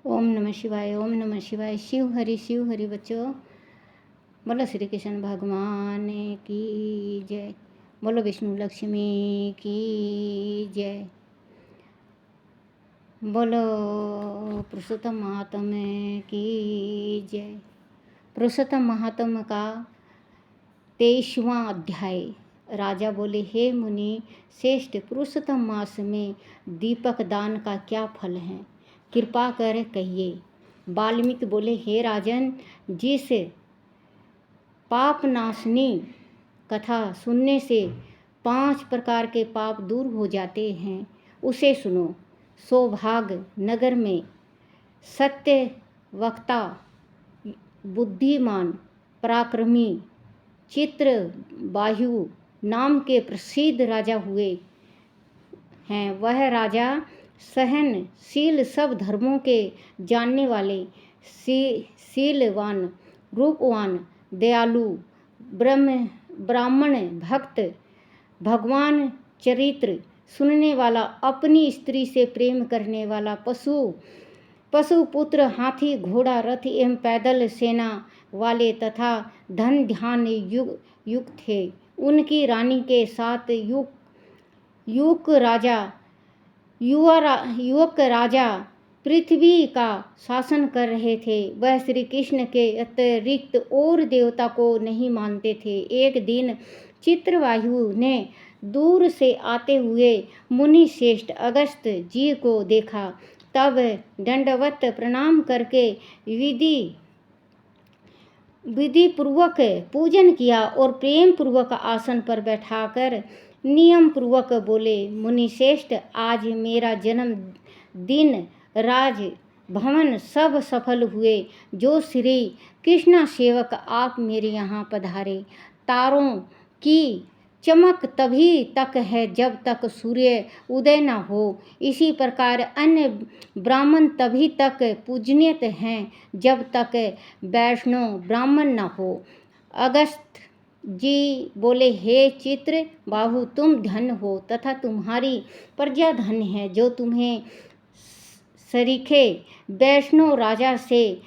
ओम नमः शिवाय, ओम नमः शिवाय। शिव हरि बच्चों। बोलो श्री कृष्ण भगवान की जय। बोलो विष्णु लक्ष्मी की जय। बोलो पुरुषोत्तम महात्म की जय। पुरुषोत्तम महात्म का 23वां अध्याय। राजा बोले, हे मुनि श्रेष्ठ, पुरुषोत्तम मास में दीपक दान का क्या फल है, कृपा कर कहिए। वाल्मीकि बोले, हे राजन, जिस पापनाशनी कथा सुनने से 5 प्रकार के पाप दूर हो जाते हैं, उसे सुनो। सौभाग नगर में सत्य वक्ता, बुद्धिमान, पराक्रमी चित्रवायु नाम के प्रसिद्ध राजा हुए हैं। वह राजा सहनशील, सब धर्मों के जानने वाले, शीलवान, रूपवान, दयालु, ब्राह्मण भक्त, भगवान चरित्र सुनने वाला, अपनी स्त्री से प्रेम करने वाला, पशु पुत्र, हाथी, घोड़ा, रथ एवं पैदल सेना वाले तथा धन ध्यान युक्त थे। उनकी रानी के साथ युवक राजा पृथ्वी का शासन कर रहे थे। वह श्री कृष्ण के अतिरिक्त और देवता को नहीं मानते थे। एक दिन चित्रवायु ने दूर से आते हुए मुनि श्रेष्ठ अगस्त जी को देखा। तब दंडवत प्रणाम करके विधि पूर्वक पूजन किया और प्रेम पूर्वक आसन पर बैठाकर नियम पूर्वक बोले, मुनि श्रेष्ठ, आज मेरा जन्म दिन राज भवन सब सफल हुए। जो श्री कृष्ण सेवक आप मेरे यहाँ पधारे। तारों की चमक तभी तक है जब तक सूर्य उदय न हो। इसी प्रकार अन्य ब्राह्मण तभी तक पूजनीय हैं जब तक वैष्णव ब्राह्मण न हो। अगस्त जी बोले, हे चित्र बाहु, तुम धन हो तथा तुम्हारी प्रजा धन है। जो तुम्हें सरीखे वैष्णव राजा से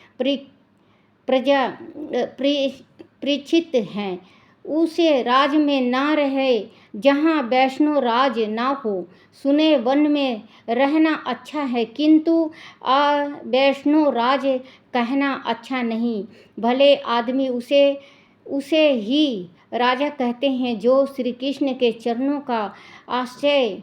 परीक्षित हैं, उसे राज में ना रहे जहाँ वैष्णव राज ना हो। सुने वन में रहना अच्छा है, किंतु वैष्णव राज कहना अच्छा नहीं। भले आदमी उसे ही राजा कहते हैं जो श्री कृष्ण के चरणों का आश्रय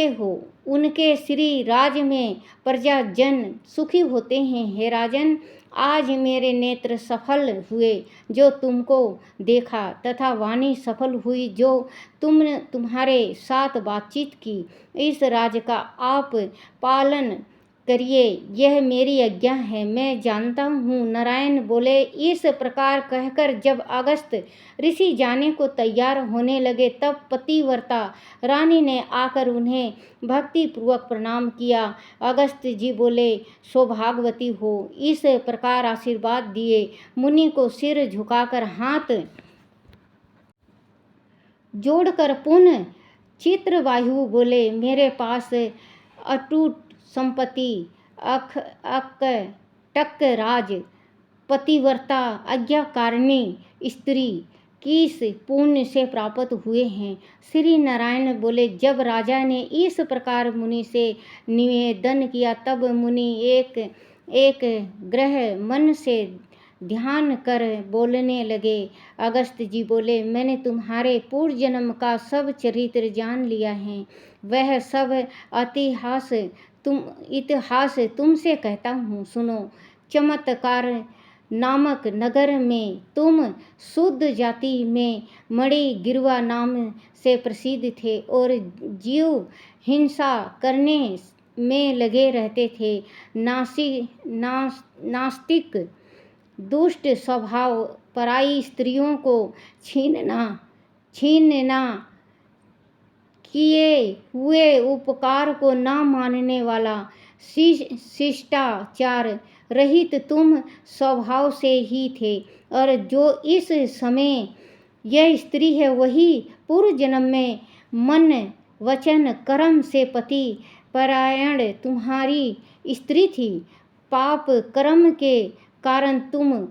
हो। उनके श्री राज में प्रजा जन सुखी होते हैं। हे राजन, आज मेरे नेत्र सफल हुए जो तुमको देखा, तथा वाणी सफल हुई जो तुम्हारे साथ बातचीत की। इस राज का आप पालन करिए, यह मेरी आज्ञा है। मैं जानता हूँ। नारायण बोले। इस प्रकार कहकर जब अगस्त ऋषि जाने को तैयार होने लगे, तब पतिव्रता रानी ने आकर उन्हें भक्ति पूर्वक प्रणाम किया। अगस्त जी बोले, सौभाग्यवती हो। इस प्रकार आशीर्वाद दिए। मुनि को सिर झुकाकर हाथ जोड़कर पुनः चित्रवायु बोले, मेरे पास अटूट संपत्ति, अकटक राज, पतिव्रता, आज्ञाकारिणी स्त्री किस पुण्य से प्राप्त हुए हैं। श्री नारायण बोले, जब राजा ने इस प्रकार मुनि से निवेदन किया, तब मुनि एक ग्रह मन से ध्यान कर बोलने लगे। अगस्त जी बोले, मैंने तुम्हारे पूर्व जन्म का सब चरित्र जान लिया है। वह सब इतिहास तुमसे कहता हूँ, सुनो। चमत्कार नामक नगर में तुम शुद्ध जाति में मणि गिरवा नाम से प्रसिद्ध थे और जीव हिंसा करने में लगे रहते थे। नास्तिक, दुष्ट स्वभाव, पराई स्त्रियों को छीनना, किए हुए उपकार को न मानने वाला, शिष्टाचार रहित तुम स्वभाव से ही थे। और जो इस समय यह स्त्री है, वही पूर्व जन्म में मन वचन कर्म से पति परायण तुम्हारी स्त्री थी। पाप कर्म के कारण तुम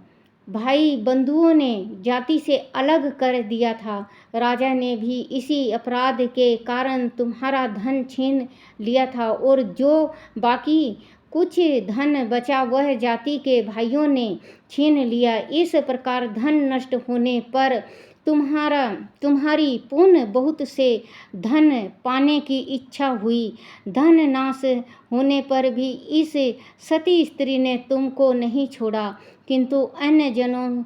भाई बंधुओं ने जाति से अलग कर दिया था। राजा ने भी इसी अपराध के कारण तुम्हारा धन छीन लिया था और जो बाकी कुछ धन बचा वह जाति के भाइयों ने छीन लिया। इस प्रकार धन नष्ट होने पर तुम्हारी पुण्य बहुत से धन पाने की इच्छा हुई। धन नाश होने पर भी इस सती स्त्री ने तुमको नहीं छोड़ा, किंतु अन्य जनों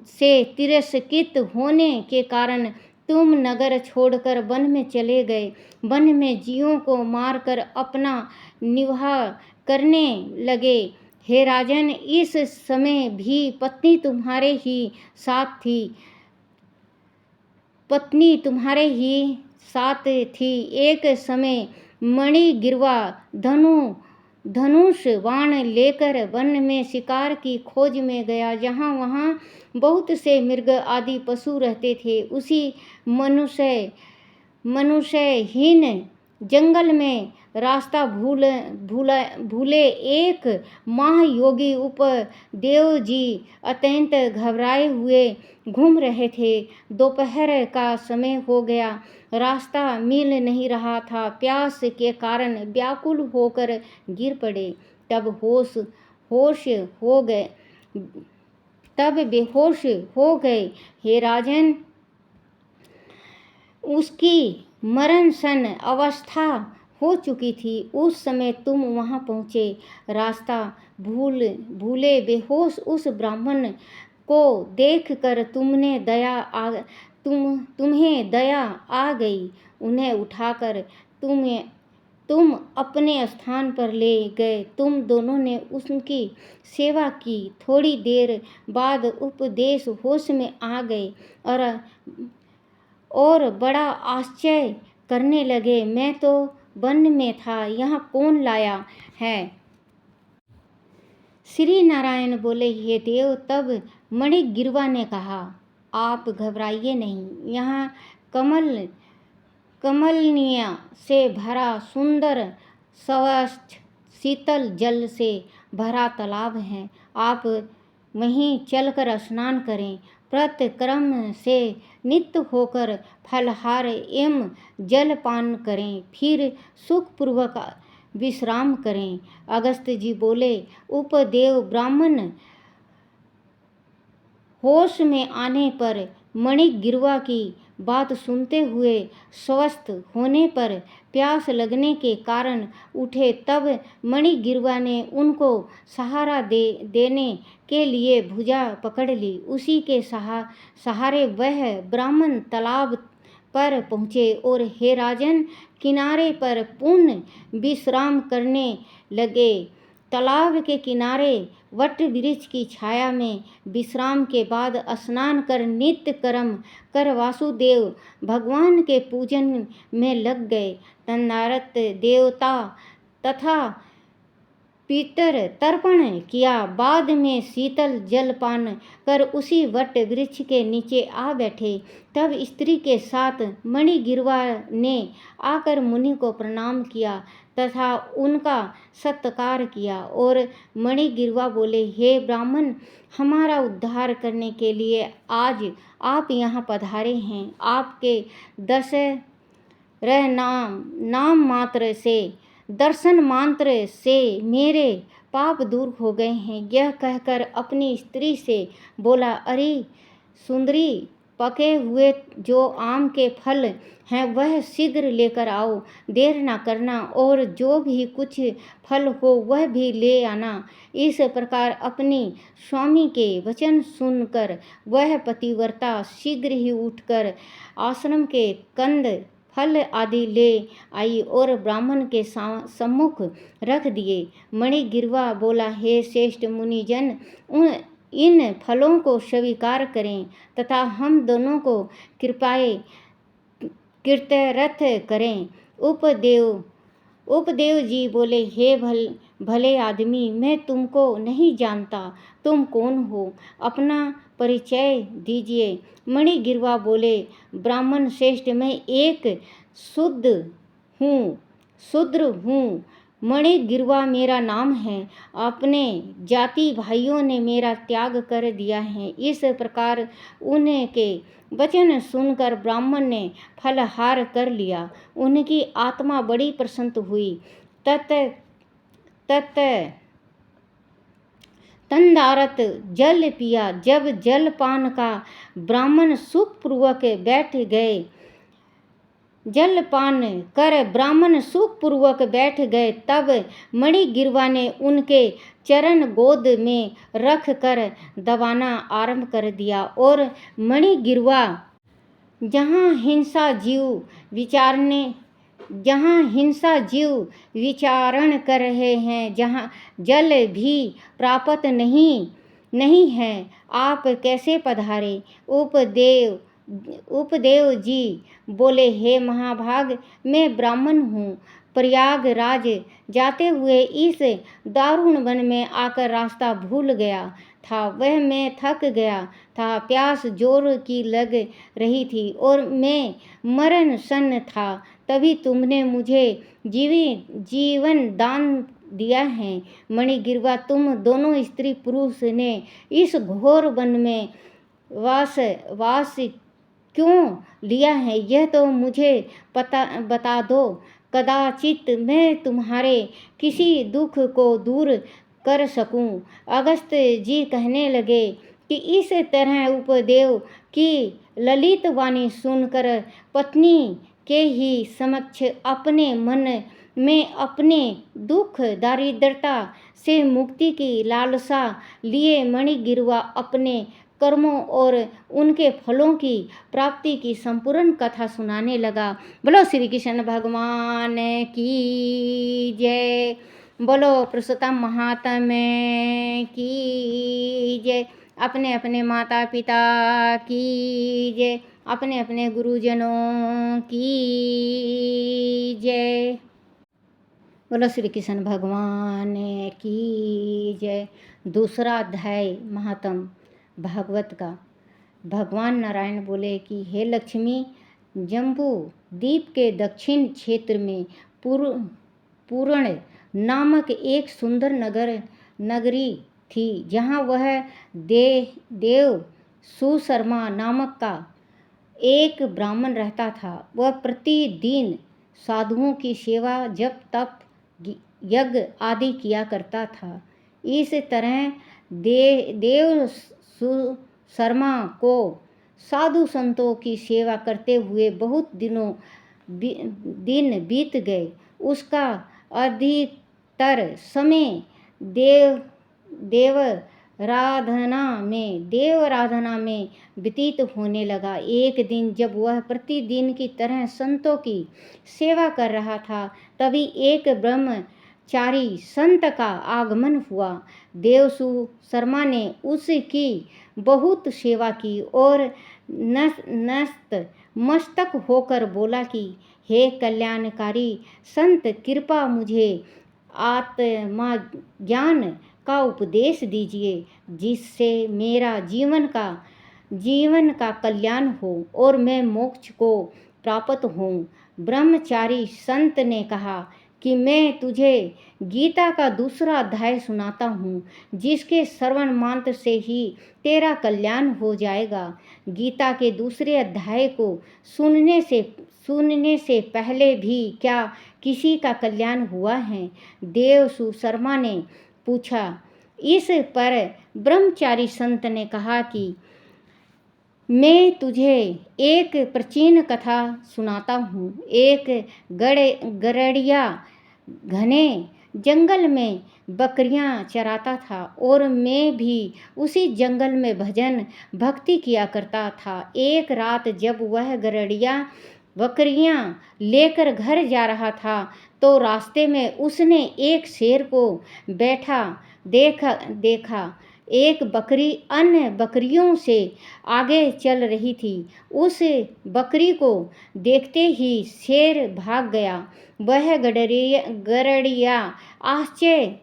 से तिरस्कृत होने के कारण तुम नगर छोड़कर वन में चले गए। वन में जीवों को मारकर अपना निर्वाह करने लगे। हे राजन, इस समय भी पत्नी तुम्हारे ही साथ थी। एक समय मणिगिरवा धनुष बाण लेकर वन में शिकार की खोज में गया। जहाँ वहाँ बहुत से मृग आदि पशु रहते थे, उसी मनुष्यहीन जंगल में रास्ता भूले एक महायोगी उपदेव जी अत्यंत घबराए हुए घूम रहे थे। दोपहर का समय हो गया, रास्ता मिल नहीं रहा था। प्यास के कारण व्याकुल होकर गिर पड़े। तब बेहोश हो गए। हे राजन, उसकी मरणसन अवस्था हो चुकी थी। उस समय तुम वहाँ पहुँचे। रास्ता भूले बेहोश उस ब्राह्मण को देखकर तुम्हें दया आ गई। उन्हें उठाकर तुम अपने स्थान पर ले गए। तुम दोनों ने उनकी सेवा की। थोड़ी देर बाद उपदेश होश में आ गए और बड़ा आश्चर्य करने लगे। मैं तो वन में था, यहाँ कौन लाया है? श्री नारायण बोले, हे देव। तब मणिगिरवा ने कहा, आप घबराइए नहीं। यहाँ कमलनिया से भरा सुंदर स्वच्छ शीतल जल से भरा तालाब है। आप वहीं चलकर स्नान करें। प्रतिक्रम से नित्य होकर फलहार एवं जलपान करें, फिर सुखपूर्वक विश्राम करें। अगस्त जी बोले, उपदेव ब्राह्मण होश में आने पर मणिगिरवा की बात सुनते हुए स्वस्थ होने पर प्यास लगने के कारण उठे। तब मणिगिरवा ने उनको सहारा देने के लिए भुजा पकड़ ली। उसी के सहारे वह ब्राह्मण तालाब पर पहुँचे और हे राजन, किनारे पर पूर्ण विश्राम करने लगे। तालाब के किनारे वट वृक्ष की छाया में विश्राम के बाद स्नान कर नित्य कर्म कर वासुदेव भगवान के पूजन में लग गए। तन्नारत देवता तथा पितर तर्पण किया। बाद में शीतल जलपान कर उसी वट वृक्ष के नीचे आ बैठे। तब स्त्री के साथ मणिगिरवा ने आकर मुनि को प्रणाम किया तथा उनका सत्कार किया। और मणिगिरवा बोले, हे ब्राह्मण, हमारा उद्धार करने के लिए आज आप यहाँ पधारे हैं। आपके दर्शन मात्र से मेरे पाप दूर हो गए हैं। यह कहकर अपनी स्त्री से बोला, अरे सुंदरी, पके हुए जो आम के फल हैं वह शीघ्र लेकर आओ, देर ना करना, और जो भी कुछ फल हो वह भी ले आना। इस प्रकार अपनी स्वामी के वचन सुनकर वह पतिव्रता शीघ्र ही उठकर आश्रम के कंद फल आदि ले आई और ब्राह्मण के सम्मुख रख दिए। मणिगिरवा बोला, हे श्रेष्ठ मुनिजन, इन फलों को स्वीकार करें तथा हम दोनों को कृत्यरथ करें। उपदेव जी बोले, हे भले आदमी, मैं तुमको नहीं जानता, तुम कौन हो? अपना परिचय दीजिए। मणिगिरवा बोले, ब्राह्मण श्रेष्ठ, मैं एक शूद्र हूँ। मणि गिरवा मेरा नाम है, अपने जाति भाइयों ने मेरा त्याग कर दिया है। इस प्रकार उनके वचन सुनकर ब्राह्मण ने फलहार कर लिया। उनकी आत्मा बड़ी प्रसन्न हुई। तंदारत जल पिया। जब जलपान का ब्राह्मण सुखपूर्वक बैठ गए, जलपान कर ब्राह्मण सुखपूर्वक बैठ गए, तब मणिगिरवा ने उनके चरण गोद में रख कर दबाना आरंभ कर दिया। और मणिगिरवा जहाँ हिंसा जीव विचारण कर रहे हैं, जहाँ जल भी प्राप्त नहीं है, आप कैसे पधारे। उपदेव जी बोले, हे महाभाग, मैं ब्राह्मण हूँ। प्रयागराज जाते हुए इस दारुण वन में आकर रास्ता भूल गया था। वह मैं थक गया था, प्यास जोर की लग रही थी और मैं मरण सन्न था। तभी तुमने मुझे जीवन दान दिया है। मणिगिरवा, तुम दोनों स्त्री पुरुष ने इस घोर वन में वास क्यों लिया है, यह तो मुझे बता दो। कदाचित मैं तुम्हारे किसी दुख को दूर कर सकूं। अगस्त जी कहने लगे कि इस तरह उपदेव की ललित वाणी सुनकर पत्नी के ही समक्ष अपने मन में अपने दुख दारिद्रता से मुक्ति की लालसा लिए मणिगिरवा अपने कर्मों और उनके फलों की प्राप्ति की संपूर्ण कथा सुनाने लगा। बोलो श्री कृष्ण भगवान की जय। बोलो पुरुषोत्तम महात्मा की जय। अपने अपने माता पिता की जय। अपने अपने गुरुजनों की जय। बोलो श्री कृष्ण भगवान की जय। दूसरा अध्याय महात्म भागवत का। भगवान नारायण बोले कि हे लक्ष्मी, जम्बू द्वीप के दक्षिण क्षेत्र में पूर्ण नामक एक सुंदर नगरी थी, जहाँ वह देव सुशर्मा नामक का एक ब्राह्मण रहता था। वह प्रतिदिन साधुओं की सेवा, जप, तप, यज्ञ आदि किया करता था। इस तरह देव सुशर्मा को साधु संतों की सेवा करते हुए बहुत दिन बीत गए। उसका अधिकतर समय देवाराधना में व्यतीत होने लगा। एक दिन जब वह प्रतिदिन की तरह संतों की सेवा कर रहा था, तभी एक ब्रह्मचारी संत का आगमन हुआ। देवसु शर्मा ने उसकी बहुत सेवा की और नतमस्तक होकर बोला कि हे कल्याणकारी संत, कृपया मुझे आत्मज्ञान का उपदेश दीजिए, जिससे मेरा जीवन का कल्याण हो और मैं मोक्ष को प्राप्त होऊं। ब्रह्मचारी संत ने कहा कि मैं तुझे गीता का दूसरा अध्याय सुनाता हूँ, जिसके श्रवण मात्र से ही तेरा कल्याण हो जाएगा। गीता के दूसरे अध्याय को सुनने से पहले भी क्या किसी का कल्याण हुआ है? देवसु शर्मा ने पूछा। इस पर ब्रह्मचारी संत ने कहा कि मैं तुझे एक प्राचीन कथा सुनाता हूँ। एक गरड़िया घने जंगल में बकरियां चराता था और मैं भी उसी जंगल में भजन भक्ति किया करता था। एक रात जब वह गरड़िया बकरियां लेकर घर जा रहा था, तो रास्ते में उसने एक शेर को बैठा देखा। एक बकरी अन्य बकरियों से आगे चल रही थी। उस बकरी को देखते ही शेर भाग गया। वह गरड़िया आश्चर्य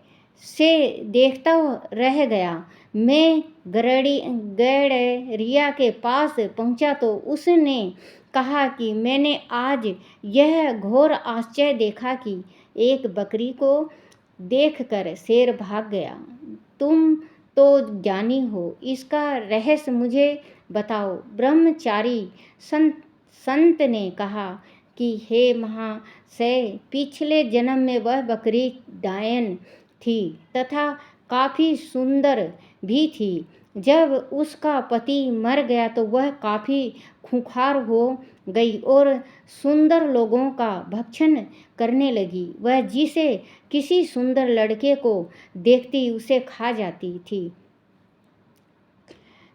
से देखता रह गया। मैं गड़रिया के पास पहुंचा तो उसने कहा कि मैंने आज यह घोर आश्चर्य देखा कि एक बकरी को देखकर शेर भाग गया। तुम तो ज्ञानी हो, इसका रहस्य मुझे बताओ। ब्रह्मचारी संत ने कहा कि हे महाशय, पिछले जन्म में वह बकरी डायन थी तथा काफ़ी सुंदर भी थी। जब उसका पति मर गया तो वह काफ़ी खूंखार हो गई और सुंदर लोगों का भक्षण करने लगी। वह जिसे किसी सुंदर लड़के को देखती उसे खा जाती थी।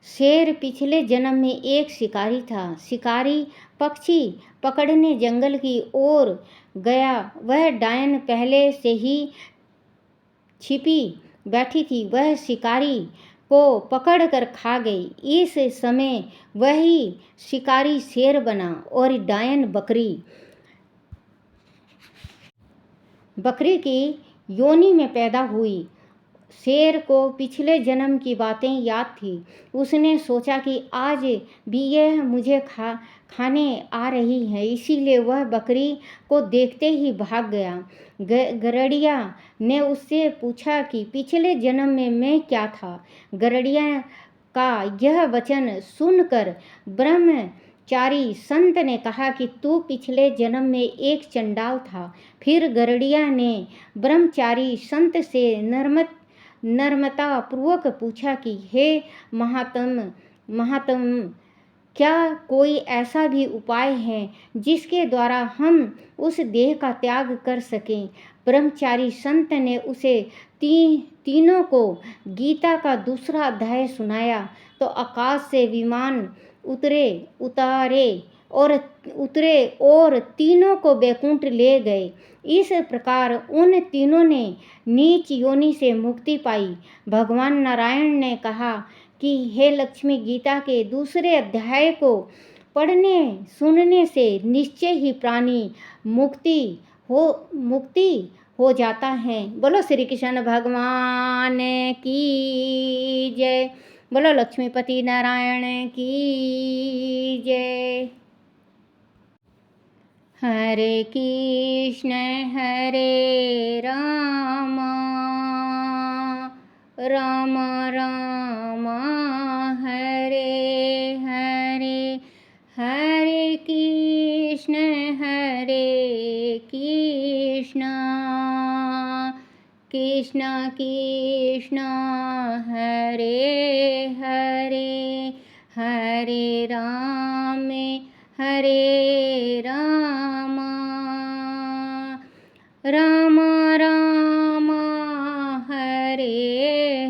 शेर पिछले जन्म में एक शिकारी था। शिकारी पक्षी पकड़ने जंगल की ओर गया। वह डायन पहले से ही छिपी बैठी थी। वह शिकारी को पकड़कर खा गई। इस समय वही शिकारी शेर बना और डायन बकरी की योनि में पैदा हुई। शेर को पिछले जन्म की बातें याद थी। उसने सोचा कि आज भी यह मुझे खाने आ रही है, इसीलिए वह बकरी को देखते ही भाग गया। गरड़िया ने उससे पूछा कि पिछले जन्म में मैं क्या था। गरड़िया का यह वचन सुनकर ब्रह्मचारी संत ने कहा कि तू पिछले जन्म में एक चंडाल था। फिर गरड़िया ने ब्रह्मचारी संत से नम्रता पूर्वक पूछा कि हे महात्म, क्या कोई ऐसा भी उपाय है जिसके द्वारा हम उस देह का त्याग कर सकें। ब्रह्मचारी संत ने उसे तीनों को गीता का दूसरा अध्याय सुनाया तो आकाश से विमान उतरे और तीनों को बैकुंठ ले गए। इस प्रकार उन तीनों ने नीच योनि से मुक्ति पाई। भगवान नारायण ने कहा कि हे लक्ष्मी, गीता के दूसरे अध्याय को पढ़ने सुनने से निश्चय ही प्राणी मुक्ति हो जाता है। बोलो श्री कृष्ण भगवान की जय। बोलो लक्ष्मीपति नारायण की जय। हरे कृष्ण हरे राम, राम राम हरे हरे, हरे कृष्ण कृष्ण कृष्ण हरे हरे, हरे राम राम राम हरे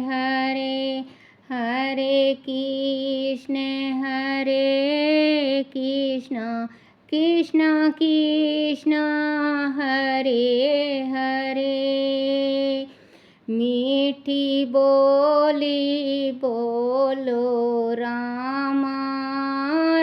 हरे, हरे कृष्ण कृष्ण कृष्ण हरे हरे। मीठी बोली बोलो राम,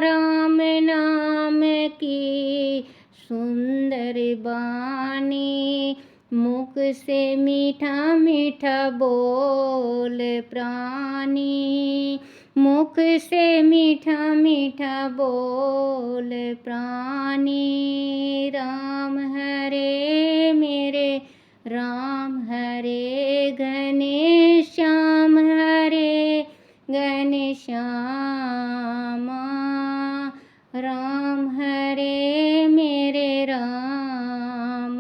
राम नाम की सुंदर बानी, मुख से मीठा मीठा बोल प्राणी, मुख से मीठा मीठा बोल प्राणी। राम हरे मेरे राम हरे, घनश्याम हरे घनश्याम, राम हरे मेरे राम।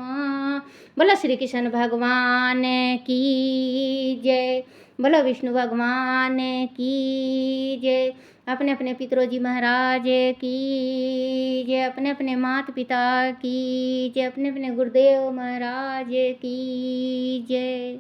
बोलो श्री कृष्ण भगवान की जय। बोलो विष्णु भगवान की जय। अपने अपने पितरोजी महाराज की जय, अपने अपने माता पिता की जय, अपने अपने गुरुदेव महाराज की जय।